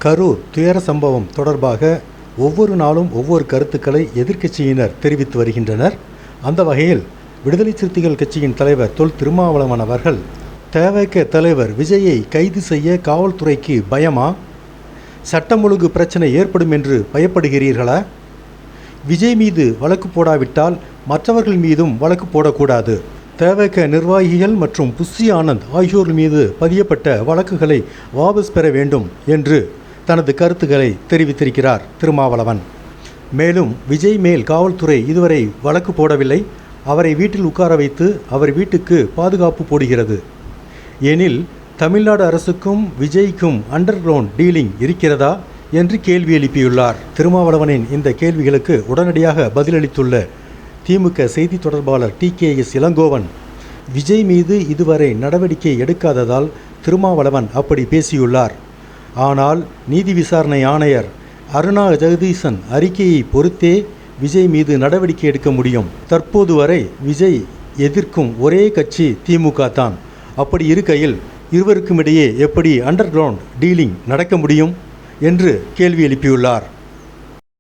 கரூர் துயர சம்பவம் தொடர்பாக ஒவ்வொரு நாளும் ஒவ்வொரு கருத்துக்களை எதிர்க்கட்சியினர் தெரிவித்து வருகின்றனர். அந்த வகையில் விடுதலை சிறுத்தைகள் கட்சியின் தலைவர் தொல் திருமாவளவன் அவர்கள், தவிக தலைவர் விஜயை கைது செய்ய காவல்துறைக்கு பயமா? சட்டம் ஒழுங்கு பிரச்சனை ஏற்படும் என்று பயப்படுகிறீர்களா? விஜய் மீது வழக்கு போடாவிட்டால் மற்றவர்கள் மீதும் வழக்கு போடக்கூடாது. தவிக நிர்வாகிகள் மற்றும் புஷி ஆனந்த் ஆகியோர் மீது பதியப்பட்ட வழக்குகளை வாபஸ் பெற வேண்டும் என்று தனது கருத்துக்களை தெரிவித்திருக்கிறார் திருமாவளவன். மேலும் விஜய் மேல் காவல்துறை இதுவரை வழக்கு போடவில்லை. அவரை வீட்டில் உட்கார வைத்து அவர் வீட்டுக்கு பாதுகாப்பு போடுகிறது. எனில் தமிழ்நாடு அரசுக்கும் விஜய்க்கும் அண்டர் கிரவுண்ட் டீலிங் இருக்கிறதா என்று கேள்வி எழுப்பியுள்ளார். திருமாவளவனின் இந்த கேள்விகளுக்கு உடனடியாக பதிலளித்துள்ள திமுக செய்தி தொடர்பாளர் TKS இளங்கோவன், விஜய் மீது இதுவரை நடவடிக்கை எடுக்காததால் திருமாவளவன் அப்படி பேசியுள்ளார். ஆனால் நீதி விசாரணை ஆணையர் அருணா ஜெகதீசன் அறிக்கையை பொறுத்தே விஜய் மீது நடவடிக்கை எடுக்க முடியும். தற்போது வரை விஜய் எதிர்க்கும் ஒரே கட்சி திமுக தான். அப்படி இருக்கையில் இருவருக்கும் இடையே எப்படி அண்டர் கிரவுண்ட் டீலிங் நடக்க முடியும் என்று கேள்வி எழுப்பியுள்ளார்.